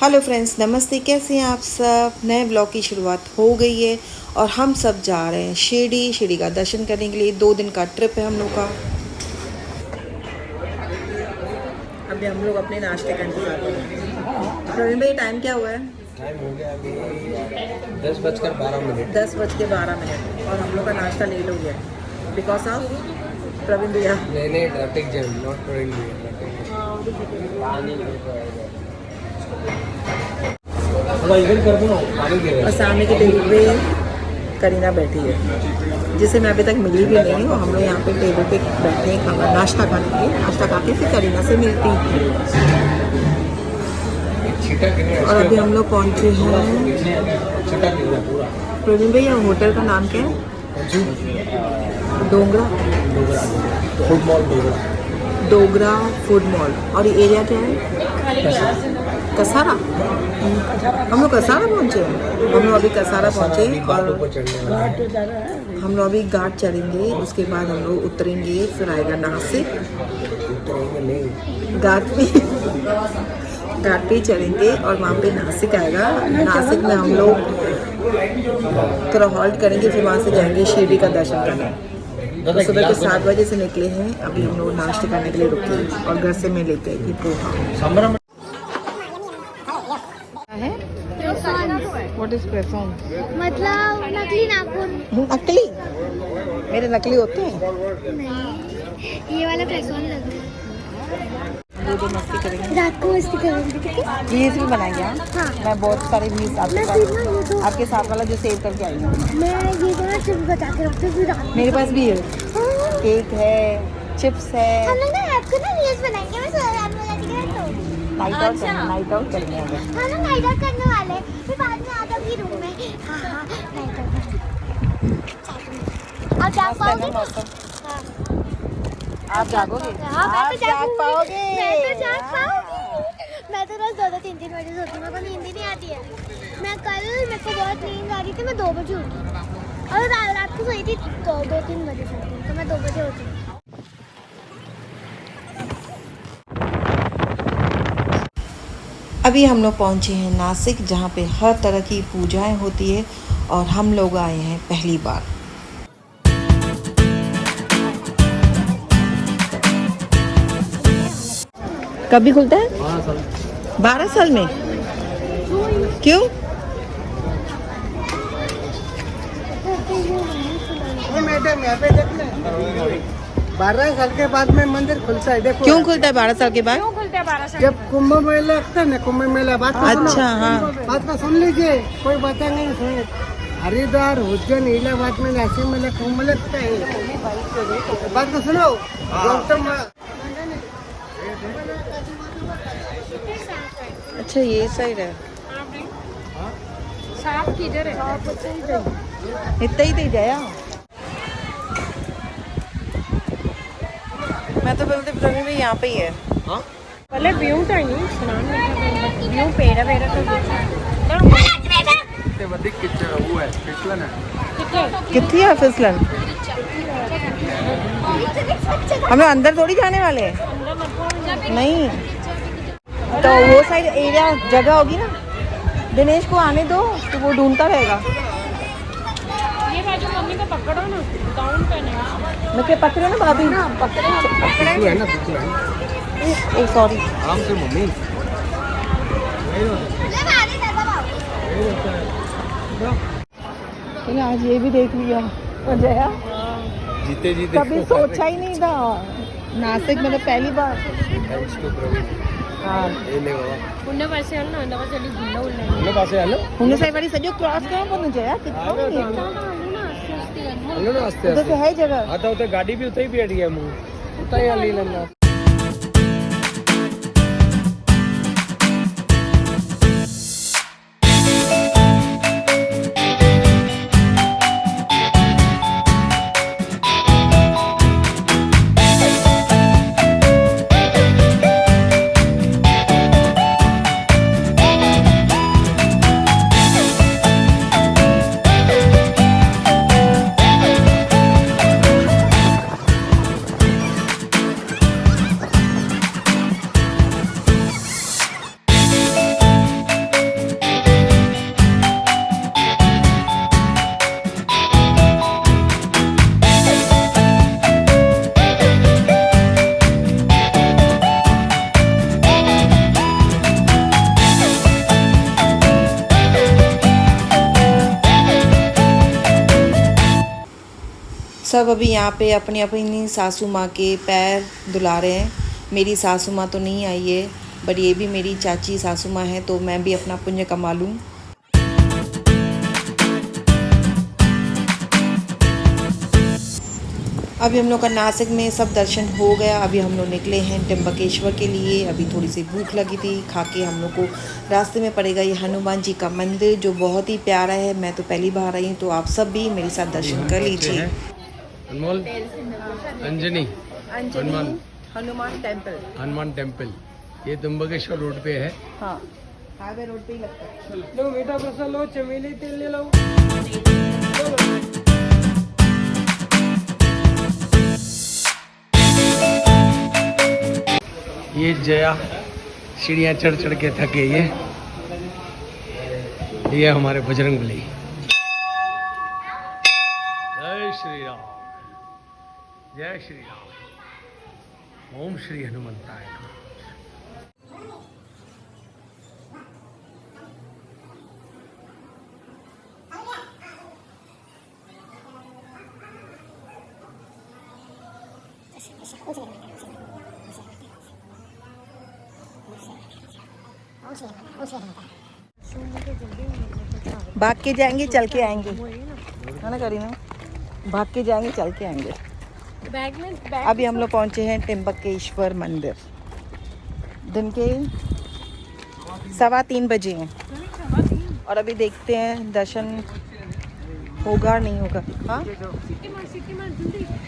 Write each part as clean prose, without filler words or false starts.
Hello friends, नमस्ते। कैसे हैं आप सब। नए ब्लॉग की शुरुआत हो गई है और हम सब जा रहे हैं शिरडी का दर्शन करने के लिए। 2 दिन का ट्रिप है हम लोग का। अभी हम लोग अपने नाश्ते का इंतजार कर रहे हैं। प्रवीण भाई, टाइम क्या हुआ है? टाइम हो गया अभी 10:12 10:12 और हम लोग का नाश्ता लेट हो गया बिकॉज ऑफ प्रवीण भैया। नहीं ट्रैफिक जैम नॉट प्रवीण और सामने की टेबल पे करीना बैठी है, जिसे मैं अभी तक मिली भी नहीं हूँ। हम लोग यहाँ पे टेबल पे बैठे हैं खाना नाश्ता खाने के लिए। नाश्ता खाते फिर करीना से मिलती। और अभी हम लोग पहुँचे हैं प्रवीण भैया। होटल का नाम क्या है? Dogra food mall. और ये एरिया क्या है? कसारा। हम लोग कसारा पहुँचे हैं। हम लोग अभी कसारा पहुँचे और हम लोग अभी घाट चढ़ेंगे। उसके बाद हम लोग उतरेंगे, फिर आएगा नासिक। घाट पे चढ़ेंगे और वहाँ पे नासिक आएगा। नासिक में हम लोग थोड़ा हॉल्ट करेंगे, फिर वहाँ से जाएंगे शिरडी का दर्शन करने। तो सुबह के 7 बजे से निकले हैं। अभी हम लोग नाश्ते करने के लिए रुके और घर से मैं लेके आई थी पोहा। What is press-on? मतलब नकली नाखून। नकली? मेरे नकली होते हैं? नहीं, ये वाला प्रेस-ऑन लग रहा है। दो मस्ती करेंगे, रात को मस्ती करेंगे, ठीक है? व्यूज भी बनाएंगे। हाँ। मैं बहुत सारे व्यूज आपके साथ, आपके साथ वाला जो सेव करके आई हूँ। मैं ये तो ना चिप्स बचा के रखती हूँ रात। मेरे पास भी है, हाँ। केक है, चिप्स है। हम लोग ना रात को ना रील्स बनाएंगे। मैं रात में जाती है तो नाइट आउट करेंगे। हाँ ना, नाइट आउट करने वाले हैं। फिर बाद में आ जाऊंगी रूम में। हाँ नाइट आउट। आप जाग पाओगे? हाँ। आप जागोगे? हाँ, मैं तो जाग पाओगे। मैं तो जाग पाऊंगी। मैं तो रोज 2-3 बजे सोती हूँ। मेरे को नींद ही नहीं आती है। मेरे को बहुत नींद आ रही थी। मैं 2 बजे उठी और रात को सोई थी 2-3 बजे सोती हूँ, तो मैं 2 बजे उठी। अभी हम लोग पहुँचे हैं नासिक, जहाँ पे हर तरह की पूजाएं होती है और हम लोग आए हैं पहली बार। कभी खुलता है? 12 साल में? क्यों? मैडम यहाँ पे देखना 12 साल के बाद में मंदिर खुलता है। देखो क्यों खुलता है 12 साल के बाद? जब कुंभ मेला लगता है ना, कुंभ मेला बात को सुनो। अच्छा, हाँ। बात को सुन लीजिए, कोई बात नहीं सुने। हरिद्वार, उज्जैन, इलाहाबाद में नासिक मेला कुंभ लगता है। बात को सुनो। गौतम अच्छा, ये साइड है। साफ किधर है? इतना ही दे जाया। मैं तो बोलते प्रवीण भाई यहाँ पे ही है। पहले व्यू तो नहीं सुना व्यू पेड़ा ते वधिक वो है फिसलन है। कितनी है फिसलन? हमें अंदर थोड़ी जाने वाले हैं। नहीं तो वो साइड एरिया जगह होगी ना। दिनेश को आने दो तो वो ढूंढता रहेगा। ये बाजू मम्मी को पकड़ो ना, गाउन पहने। मैं क्या पकड़े ना भाभी? तू है ना तू है। ए सॉरी। आराम से मम्मी। चलो आज ये भी देख लिया। जया जीते कभी सोचा ही नहीं था। नासिक में तो पहली बार। Thanks to Praveen. हाँ, ए ले बाबा उन्ने पासे हल ना, उन्ने पासे हली गुंडा उन्ने उन्हें पासे हलो उन्हें सही बारी सजो क्रॉस करो पण जया कितना हलो ना आस्ते उधर से है जगह। आता होते गाड़ी भी उतई बैठ गया मुंह उतई हली लंगा। सब अभी यहाँ पे अपनी अपनी सासू माँ के पैर धुला रहे हैं। मेरी सासू माँ तो नहीं आई है, बट ये भी मेरी चाची सासू माँ है, तो मैं भी अपना पुण्य कमा लूँ। अभी हम लोग का नासिक में सब दर्शन हो गया। अभी हम लोग निकले हैं त्र्यंबकेश्वर के लिए। अभी थोड़ी सी भूख लगी थी, खा के हम लोग को रास्ते में पड़ेगा ये हनुमान जी का मंदिर, जो बहुत ही प्यारा है। मैं तो पहली बार आई हूँ, तो आप सब भी मेरे साथ दर्शन कर लीजिए। अनमोल, अंजनी हनुमान टेम्पल। हनुमान टेम्पल, ये त्र्यंबकेश्वर रोड पे है। हाँ, हाईवे रोड पे ही लगता है। लो मीठा प्रसाद लो, चमेली तेल ले लो। ये जया सीढ़ियाँ चढ़ चढ़ के थक गई है। ये हमारे बजरंगबली। जय श्री राम, जय श्री राम, ओम श्री हनुमंताय नमः। भाग के जाएंगे, चल के आएंगे, है ना करीना? भाग के जाएंगे, चल के आएंगे। बैग में अभी हम लोग पहुंचे हैं त्र्यंबकेश्वर मंदिर। दिन के 3:15 बजे हैं और अभी देखते हैं दर्शन होगा नहीं होगा। हाँ,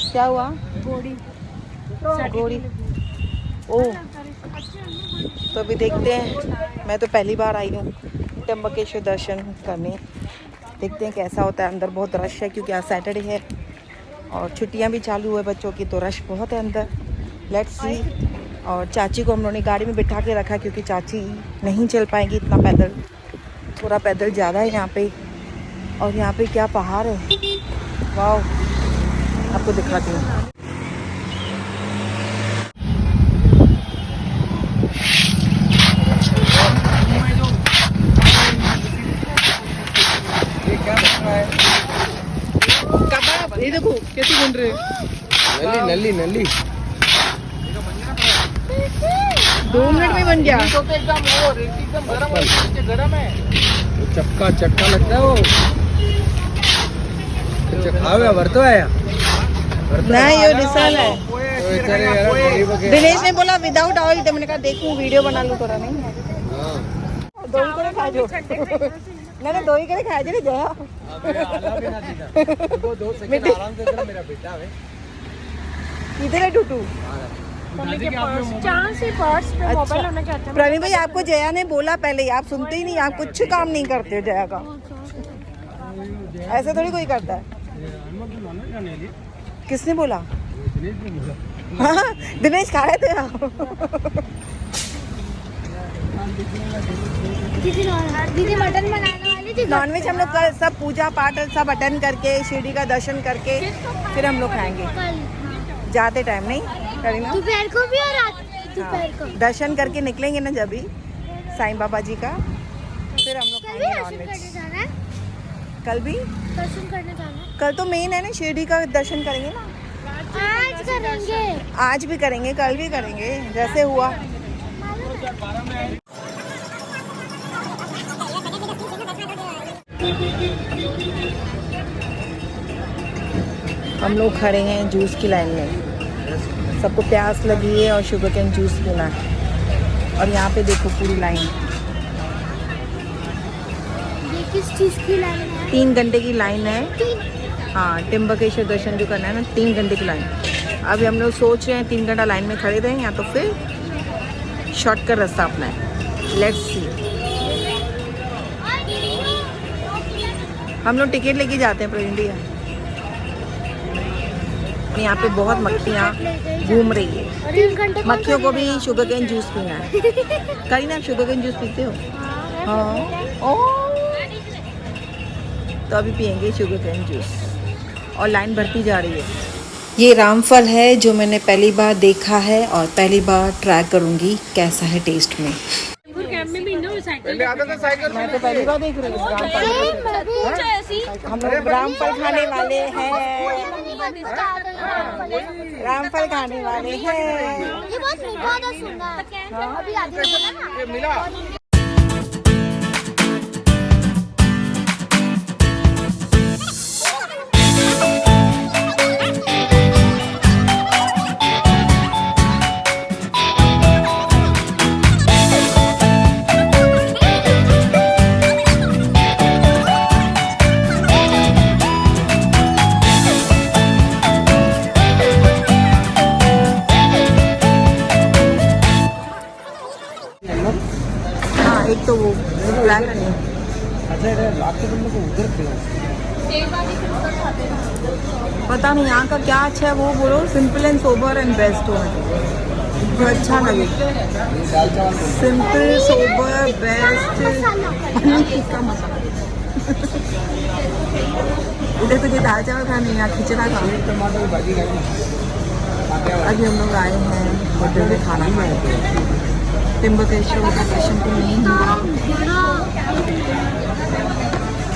क्या हुआ? घोड़ी। ओह, तो अभी देखते हैं। मैं तो पहली बार आई हूँ त्र्यंबकेश्वर दर्शन करने। देखते हैं कैसा होता है। अंदर बहुत रश है क्योंकि आज सैटरडे है और छुट्टियां भी चालू हुए बच्चों की, तो रश बहुत है अंदर। Let's see. और चाची को हम लोगों ने गाड़ी में बिठा के रखा क्योंकि चाची नहीं चल पाएंगी इतना पैदल, थोड़ा पैदल ज़्यादा है यहाँ पे। और यहाँ पे क्या पहाड़ है, वाह, आपको दिखाती हूँ। ये देखो कैसी बन रही है। नली नली नली 2 मिनट में बन गया। चक्का चक्का लगता है वो। चक्का हुआ भरतो आया नहीं, ये रिसल है। दिनेश ने बोला विदाउट ऑयल, तो मैंने कहा देखूं वीडियो बना लूं थोड़ा। नहीं दो ही करे खा जो ना, 2 ही करे खा जो जया। किधर है टूटू? प्रवीण भाई, आपको जया ने बोला पहले ही, आप सुनते ही नहीं, आप कुछ काम नहीं करते हो जया का। ऐसे थोड़ी कोई करता है। किसने बोला? हाँ, दिनेश खा रहे थे आप। दीदी मटन बनाने वाली थी। नॉनवेज हम लोग कल सब पूजा पाठ सब अटेंड करके, शिरडी का दर्शन करके फिर हम लोग खाएंगे। जाते टाइम नहीं करीना, दोपहर को भी और रात दोपहर को दर्शन करके निकलेंगे ना जब भी साईं बाबा जी का, फिर हम लोग कल भी खाएंगे दर्शन करने नॉनवेज। जाना है। कल भी दर्शन करने जाना है। कल तो मेन है ना, शिरडी का दर्शन करेंगे ना। आज करेंगे। आज भी करेंगे, कल भी करेंगे, जैसे हुआ। हम लोग खड़े हैं जूस की लाइन में। सबको प्यास लगी है और शुगर कैन जूस पीना है। और यहाँ पे देखो पूरी लाइन, ये किस चीज़ की लाइन है? 3 घंटे की लाइन है। हाँ, त्र्यंबकेश्वर दर्शन जो करना है ना, 3 घंटे की लाइन। अभी हम लोग सोच रहे हैं 3 घंटा लाइन में खड़े रहें या तो फिर शॉर्टकट रास्ता अपना है। Let's see. हम लोग टिकट लेके जाते हैं प्रवीण भैया। यहाँ पे बहुत मक्खियाँ घूम रही है। 3 घंटे मक्खियों को भी शुगर कैन जूस पीना है। करीना, आप शुगर कैन जूस पीते हो? हाँ। ओह, तो अभी पियेंगे शुगर कैन जूस और लाइन बढ़ती जा रही है। ये रामफल है जो मैंने पहली बार देखा है और पहली बार ट्राई करूँगी कैसा है टेस्ट में। कैंप में भी ना साइकिल मैं तो पहली बार देख रही हूँ हम लोग रामफल खाने वाले हैं। रामफल खाने वाले हैं। ये बहुत मीठा था, सुना अभी आधी मिला। हाँ एक तो वो ब्लैक पता नहीं यहाँ का क्या अच्छा है वो बोलो। Simple and sober and best हो जो अच्छा लगे। Simple sober best paneer tikka masala. इधर तुझे दाल चावल खाने या खिचड़ा खा। अभी हम लोग आए हैं होटल में खाना खाने। त्र्यंबकेश्वर का दर्शन तो नहीं हुआ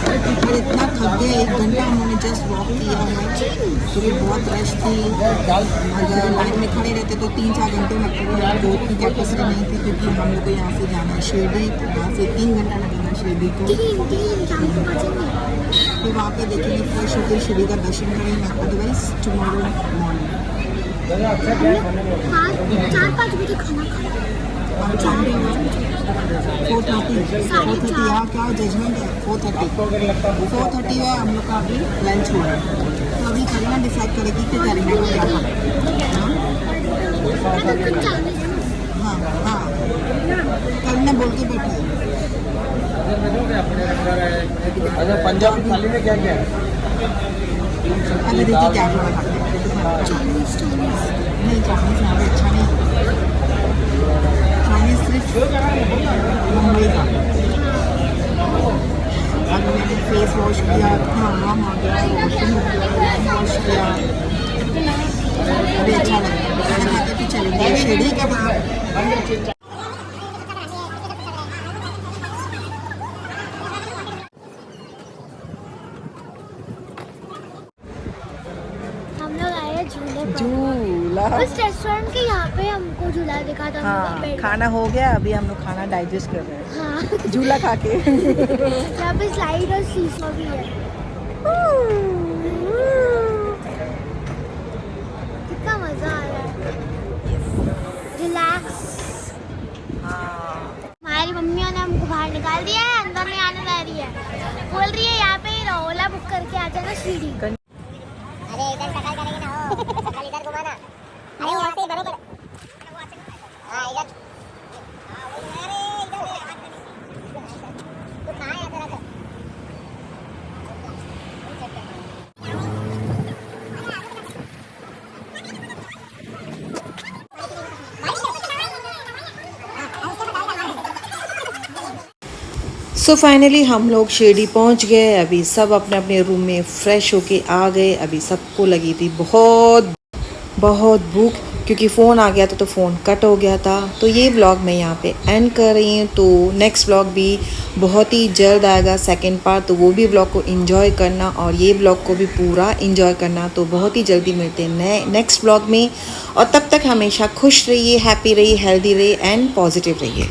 और इतना थक गए। 1 घंटा हमने जस्ट वॉक किया है क्योंकि बहुत रश थी। अगर लाइन में खड़े रहते तो 3-4 घंटे लगते। बोट की कैपेसिटी नहीं थी क्योंकि हम लोग को यहाँ से जाना है शिरडी, तो यहाँ से 3 घंटा लगेगा शिरडी को। तो वहाँ पे देखेंगे फ्रेश होकर शिरडी का दर्शन करेंगे। अदरवाइज टुमारो मॉर्निंग 4-5 बजे खाना खाया। 4:30 यहाँ क्या जजमेंट है। 4:30 है हम लोग का अभी लंच हुआ है। तो अभी करीना डिसाइड करेगी कि करीना को क्या खाना है। हाँ हाँ करीना बोल के बैठी है। अच्छा पंजाब थाली में क्या क्या है? अभी देखिए क्या खाना खाते हैं। नहीं चाइनीज यहाँ पे अच्छा नहीं। चाइनीज सिर्फ मुंबई का। अभी मैंने फेस वॉश किया, आराम आ गया, वॉश किया, अभी अच्छा लगा। खाना खाते भी चलेंगे शिरडी के बाद। हम लोग आए झूले पर। झूला उस रेस्टोरेंट के यहाँ पे हमको झूला दिखा था। हाँ खाना हो गया। अभी हम लोग खाना डाइजेस्ट कर रहे हैं हाँ झूला खा के। यहाँ पे स्लाइड और सीसो भी है। कितना मजा आ रहा है। रिलैक्स। हमारी मम्मियों ने हमको बाहर निकाल दिया है, अंदर नहीं आने दे रही है। बोल रही है यहाँ पे ही रहो, ओला बुक करके आ जाना सीढ़ी। अरे इधर सकल करेंगे ना हो, सकल इधर घुमाना। अरे वहाँ से बरोबर। हाँ इधर। अरे इधर तो कहाँ है तेरा? सो फाइनली हम लोग शिरडी पहुंच गए। अभी सब अपने अपने रूम में फ्रेश होके आ गए। अभी सबको लगी थी बहुत बहुत भूख क्योंकि फ़ोन आ गया था तो फ़ोन कट हो गया था। तो ये ब्लॉग मैं यहाँ पे एंड कर रही हूँ। तो नेक्स्ट ब्लॉग भी बहुत ही जल्द आएगा सेकंड पार्ट। तो वो भी ब्लॉग को एंजॉय करना और ये ब्लॉग को भी पूरा एंजॉय करना। तो बहुत ही जल्दी मिलते हैं नए नेक्स्ट ब्लॉग में। और तब तक हमेशा खुश रहिए, हैप्पी रहिए, हेल्दी रहिए एंड पॉजिटिव रहिए।